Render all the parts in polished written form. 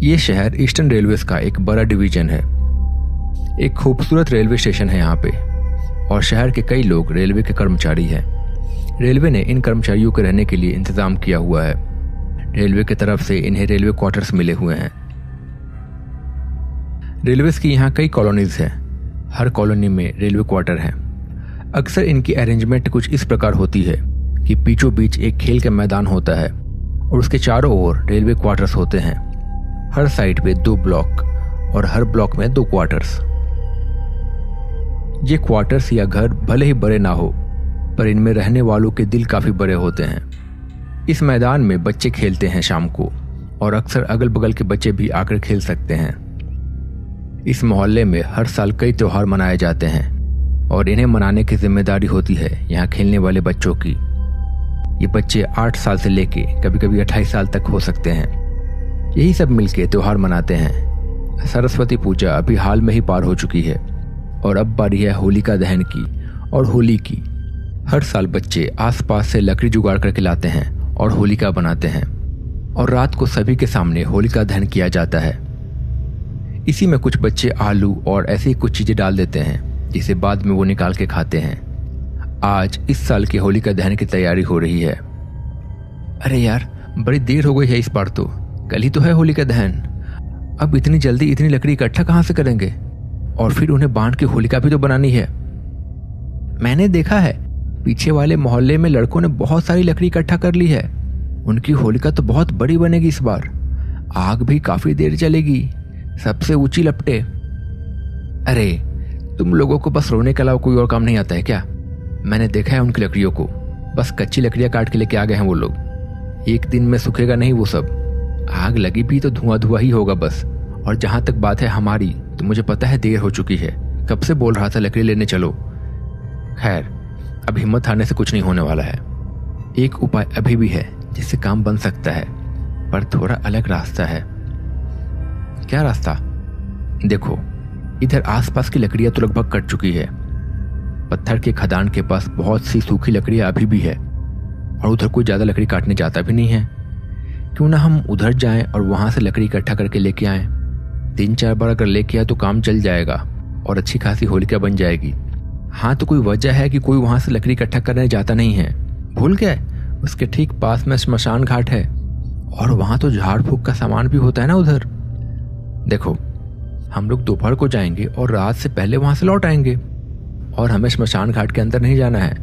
ये शहर eastern railways का एक बड़ा डिवीजन है। एक खूबसूरत रेलवे स्टेशन है यहाँ पे और शहर के कई लोग रेलवे के कर्मचारी हैं। रेलवे ने इन कर्मचारियों के रहने के लिए इंतजाम किया हुआ है। रेलवे की तरफ से इन्हें रेलवे क्वार्टर्स मिले हुए हैं। रेलवेज की यहाँ कई कॉलोनीज हैं। हर कॉलोनी में रेलवे क्वार्टर हैं। अक्सर इनकी अरेंजमेंट कुछ इस प्रकार होती है कि बीचों बीच एक खेल का मैदान होता है और उसके चारों ओर रेलवे क्वार्टर्स होते हैं। हर साइड पे 2 ब्लॉक और हर ब्लॉक में 2 क्वार्टर्स। ये क्वार्टर्स या घर भले ही बड़े ना हो, पर इनमें रहने वालों के दिल काफी बड़े होते हैं। इस मैदान में बच्चे खेलते हैं शाम को और अक्सर अगल बगल के बच्चे भी आकर खेल सकते हैं। इस मोहल्ले में हर साल कई त्योहार मनाए जाते हैं और इन्हें मनाने की जिम्मेदारी होती है यहाँ खेलने वाले बच्चों की। ये बच्चे 8 साल से लेके कभी कभी 28 साल तक हो सकते हैं। यही सब मिलके त्योहार मनाते हैं। सरस्वती पूजा अभी हाल में ही पार हो चुकी है और अब बारी है होलिका दहन की और होली की। हर साल बच्चे आसपास से लकड़ी जुगाड़ करके लाते हैं और होलिका बनाते हैं और रात को सभी के सामने होलिका दहन किया जाता है। इसी में कुछ बच्चे आलू और ऐसी कुछ चीजें डाल देते हैं जिसे बाद में वो निकाल के खाते हैं। आज इस साल की होलिका दहन की तैयारी हो रही है। अरे यार, बड़ी देर हो गई है इस बार तो। कल ही तो है होलिका दहन। अब इतनी जल्दी इतनी लकड़ी इकट्ठा कहाँ से करेंगे? और फिर उन्हें बांध के होलिका भी तो बनानी है। मैंने देखा है पीछे वाले मोहल्ले में लड़कों ने बहुत सारी लकड़ी इकट्ठा कर ली है। उनकी होलिका तो बहुत बड़ी बनेगी इस बार। आग भी काफी देर चलेगी, सबसे ऊंची लपटे। अरे तुम लोगों को बस रोने के अलावा कोई और काम नहीं आता है क्या? मैंने देखा है उनकी लकड़ियों को, बस कच्ची लकड़ियां काट के लेके आ गए हैं वो लोग। एक दिन में सूखेगा नहीं वो सब। आग लगी भी तो धुआं धुआं ही होगा बस। और जहां तक बात है हमारी, तो मुझे पता है देर हो चुकी है। कब से बोल रहा था लकड़ी लेने चलो। खैर, अब हिम्मत हारने से कुछ नहीं होने वाला है। एक उपाय अभी भी है जिससे काम बन सकता है, पर थोड़ा अलग रास्ता है। क्या रास्ता? देखो, इधर आसपास की लकड़ियां तो लगभग कट चुकी है। पत्थर के खदान के पास बहुत सी सूखी लकड़ियां अभी भी है और उधर कोई ज्यादा लकड़ी काटने जाता भी नहीं है। क्यों ना हम उधर जाएं और वहां से लकड़ी इकट्ठा करके लेके आएं। 3-4 बार अगर लेके आए तो काम चल जाएगा और अच्छी खासी होलिका बन जाएगी। हाँ, तो कोई वजह है कि कोई वहां से लकड़ी इकट्ठा करने जाता नहीं है? भूल गए? उसके ठीक पास में श्मशान घाट है और वहां तो झाड़ फूक का सामान भी होता है ना उधर। देखो, हम लोग दोपहर को जाएंगे और रात से पहले वहां से लौट आएंगे और हमें श्मशान घाट के अंदर नहीं जाना है।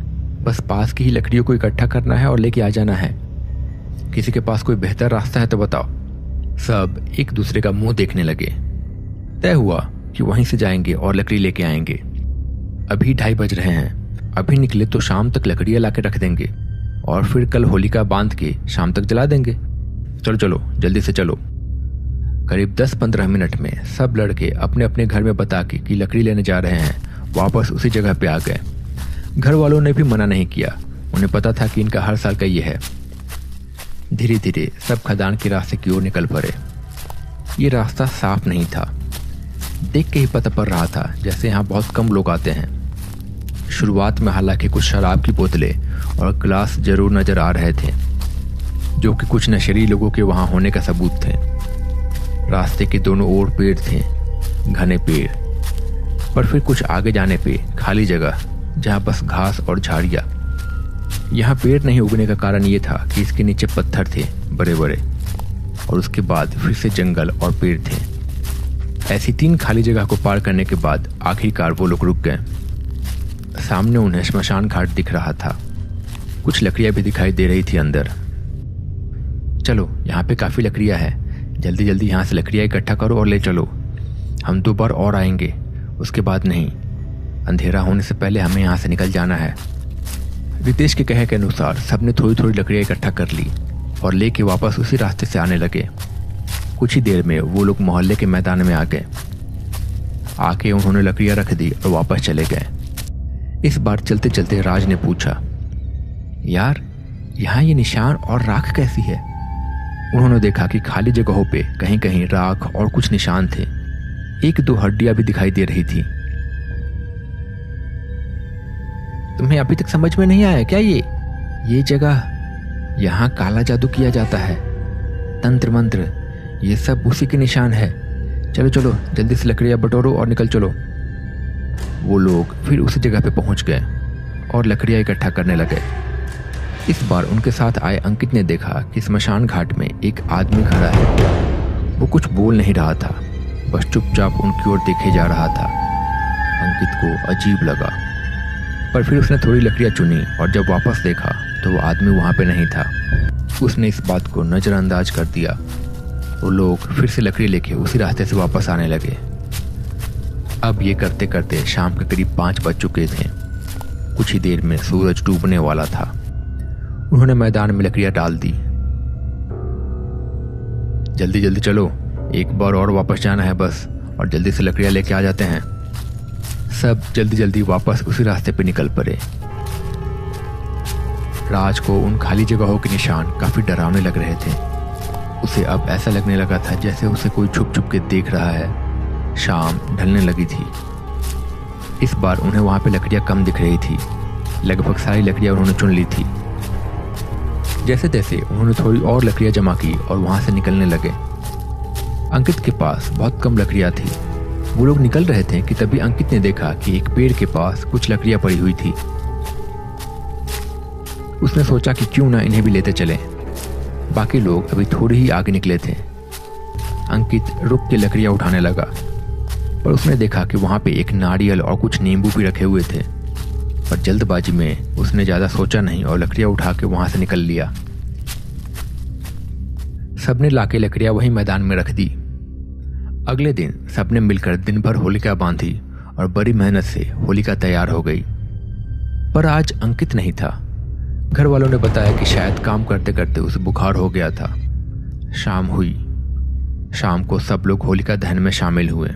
बस पास की ही लकड़ियों को इकट्ठा करना है और लेके आ जाना है। किसी के पास कोई बेहतर रास्ता है तो बताओ। सब एक दूसरे का मुंह देखने लगे। तय हुआ कि वहीं से जाएंगे और लकड़ी लेके आएंगे। अभी 2:30 बज रहे हैं। अभी निकले तो शाम तक लकड़ियां लाके रख देंगे और फिर कल होलिका बांध के शाम तक जला देंगे। चलो चलो, जल्दी से चलो। करीब 10-15 मिनट में सब लड़के अपने अपने घर में बता के कि लकड़ी लेने जा रहे हैं वापस उसी जगह पे आ गए। घर वालों ने भी मना नहीं किया। उन्हें पता था कि इनका हर साल का ये है। धीरे धीरे सब खदान के रास्ते की ओर निकल पड़े। ये रास्ता साफ नहीं था। देख के ही पता पड़ रहा था जैसे यहाँ बहुत कम लोग आते हैं। शुरुआत में हालांकि कुछ शराब की बोतलें और ग्लास जरूर नजर आ रहे थे, जो कि कुछ नशेड़ी लोगों के वहां होने का सबूत थे। रास्ते के दोनों ओर पेड़ थे, घने पेड़। पर फिर कुछ आगे जाने पे खाली जगह जहां बस घास और झाड़ियां। यहाँ पेड़ नहीं उगने का कारण ये था कि इसके नीचे पत्थर थे बड़े बड़े और उसके बाद फिर से जंगल और पेड़ थे। ऐसी 3 खाली जगह को पार करने के बाद आखिरकार वो लोग रुक गए। सामने उन्हें श्मशान घाट दिख रहा था। कुछ लकड़ियां भी दिखाई दे रही थी अंदर। चलो, यहाँ पे काफी लकड़ियां है। जल्दी जल्दी यहाँ से लकड़ियां इकट्ठा करो और ले चलो। हम 2 बार और आएंगे, उसके बाद नहीं। अंधेरा होने से पहले हमें यहाँ से निकल जाना है। रितेश के कहे के अनुसार सबने थोड़ी थोड़ी लकड़ियां इकट्ठा कर ली और लेके वापस उसी रास्ते से आने लगे। कुछ ही देर में वो लोग मोहल्ले के मैदान में आ गए। आके उन्होंने लकड़ियां रख दी और वापस चले गए। इस बार चलते चलते राज ने पूछा, यार, यहाँ ये निशान और राख कैसी है? उन्होंने देखा कि खाली जगहों पे कहीं कहीं राख और कुछ निशान थे। 1-2 हड्डियां भी दिखाई दे रही थी। तुम्हें अभी तक समझ में नहीं आया क्या? ये जगह, यहाँ काला जादू किया जाता है, तंत्र मंत्र। ये सब उसी के निशान है। चलो चलो जल्दी से लकड़ियाँ बटोरो और निकल चलो। वो लोग फिर उसी जगह पे पहुंच गए और लकड़ियाँ इकट्ठा करने लगे। इस बार उनके साथ आए अंकित ने देखा कि स्मशान घाट में एक आदमी खड़ा है। वो कुछ बोल नहीं रहा था, बस चुपचाप उनकी ओर देखे जा रहा था। अंकित को अजीब लगा, पर फिर उसने थोड़ी लकड़ियाँ चुनी और जब वापस देखा तो वो आदमी वहाँ पे नहीं था। उसने इस बात को नज़रअंदाज कर दिया। वो लोग फिर से लकड़ी लेके उसी रास्ते से वापस आने लगे। अब ये करते करते शाम के करीब 5 बज चुके थे। कुछ ही देर में सूरज डूबने वाला था। उन्होंने मैदान में लकड़ियां डाल दी। जल्दी जल्दी चलो, एक बार और वापस जाना है बस, और जल्दी से लकड़ियां लेके आ जाते हैं। सब जल्दी जल्दी वापस उसी रास्ते पे निकल पड़े। राज को उन खाली जगहों के निशान काफी डरावने लग रहे थे। उसे अब ऐसा लगने लगा था जैसे उसे कोई छुप छुप के देख रहा है। शाम ढलने लगी थी। इस बार उन्हें वहां पे लकड़ियां कम दिख रही थी। लगभग सारी लकड़ियां उन्होंने चुन ली थी। जैसे तैसे उन्होंने थोड़ी और लकड़ियां जमा की और वहां से निकलने लगे। अंकित के पास बहुत कम लकड़ियां थी। वो लोग निकल रहे थे कि तभी अंकित ने देखा कि एक पेड़ के पास कुछ लकड़ियां पड़ी हुई थी। उसने सोचा कि क्यों ना इन्हें भी लेते चलें। बाकी लोग अभी थोड़ी ही आगे निकले थे। अंकित रुक के लकड़ियां उठाने लगा, पर उसने देखा कि वहां पे एक नारियल और कुछ नींबू भी रखे हुए थे। पर जल्दबाजी में उसने ज्यादा सोचा नहीं और लकड़ियां उठा के वहां से निकल लिया। सबने लाके लकड़ियां वहीं मैदान में रख दी। अगले दिन सबने मिलकर दिन भर होलिका बांधी और बड़ी मेहनत से होलिका तैयार हो गई। पर आज अंकित नहीं था। घर वालों ने बताया कि शायद काम करते करते उसे बुखार हो गया था। शाम हुई। शाम को सब लोग होलिका दहन में शामिल हुए।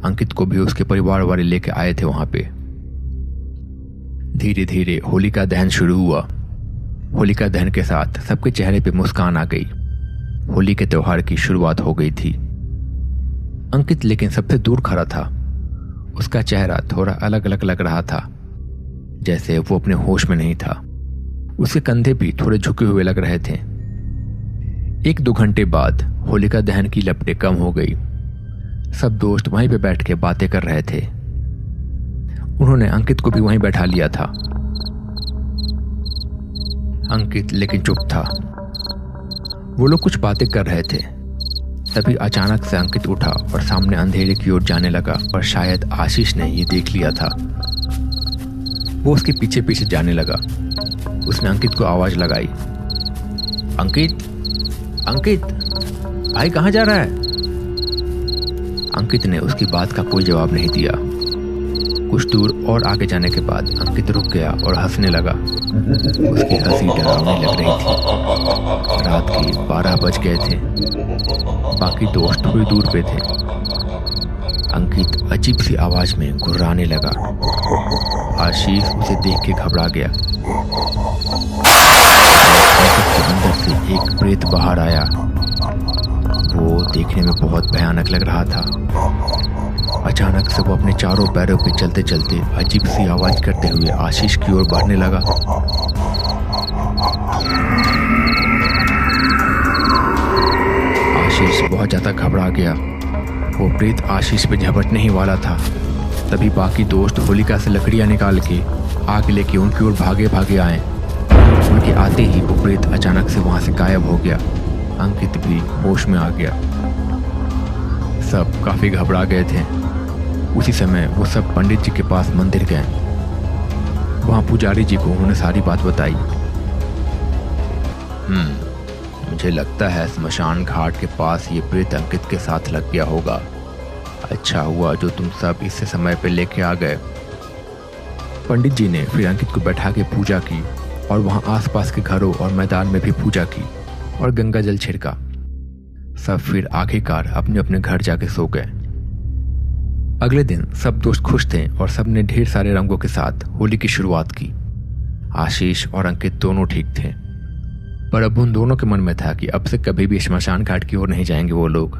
अंकित को भी उसके परिवार वाले लेके आए थे वहां पे। धीरे धीरे होलिका दहन शुरू हुआ। होलिका दहन के साथ सबके चेहरे पे मुस्कान आ गई। होली के त्योहार की शुरुआत हो गई थी। अंकित लेकिन सबसे दूर खड़ा था। उसका चेहरा थोड़ा अलग अलग लग रहा था, जैसे वो अपने होश में नहीं था। उसके कंधे भी थोड़े झुके हुए लग रहे थे। 1-2 घंटे बाद होलिका दहन की लपटें कम हो गई। सब दोस्त वहीं पे बैठ के बातें कर रहे थे। उन्होंने अंकित को भी वहीं बैठा लिया था। अंकित लेकिन चुप था। वो लोग कुछ बातें कर रहे थे। तभी अचानक से अंकित उठा और सामने अंधेरे की ओर जाने लगा, पर शायद आशीष ने ये देख लिया था। वो उसके पीछे पीछे जाने लगा। उसने अंकित को आवाज लगाई, अंकित, अंकित, भाई कहाँ जा रहा है? अंकित ने उसकी बात का कोई जवाब नहीं दिया। कुछ दूर और आगे जाने के बाद अंकित रुक गया और हंसने लगा। उसकी हंसी डरावनी लग रही थी। रात के 12 बज गए थे। बाकी दोस्त थोड़ी दूर पे थे। अंकित अजीब सी आवाज में गुर्राने लगा। आशीष उसे देख के घबरा गया। अंकित के अंदर से एक प्रेत बाहर आया। वो देखने में बहुत भयानक लग रहा था। अचानक से वो अपने चारों पैरों पे चलते चलते अजीब सी आवाज करते हुए आशीष की ओर बढ़ने लगा। आशीष बहुत ज्यादा घबरा गया। वो प्रेत आशीष पे झपटने ही वाला था। तभी बाकी दोस्त होलिका से लकड़ियां निकाल के आग लेके उनकी ओर भागे भागे आए। उनके आते ही वो प्रेत अचानक से वहां से गायब हो गया। अंकित भी होश में आ गया। सब काफी घबरा गए थे। उसी समय वो सब पंडित जी के पास मंदिर गए। वहां पुजारी जी को उन्होंने सारी बात बताई। मुझे लगता है स्मशान घाट के पास ये प्रेत अंकित के साथ लग गया होगा। अच्छा हुआ जो तुम सब इससे समय पे लेके आ गए। पंडित जी ने फिर अंकित को बैठा के पूजा की और वहां आसपास के घरों और मैदान में भी पूजा की और गंगा जल छिड़का। सब फिर आखिरकार अपने अपने घर जाके सो गए। अगले दिन सब दोस्त खुश थे और सब ने ढेर सारे रंगों के साथ होली की शुरुआत की। आशीष और अंकित दोनों ठीक थे, पर अब उन दोनों के मन में था कि अब से कभी भी श्मशान घाट की ओर नहीं जाएंगे वो लोग।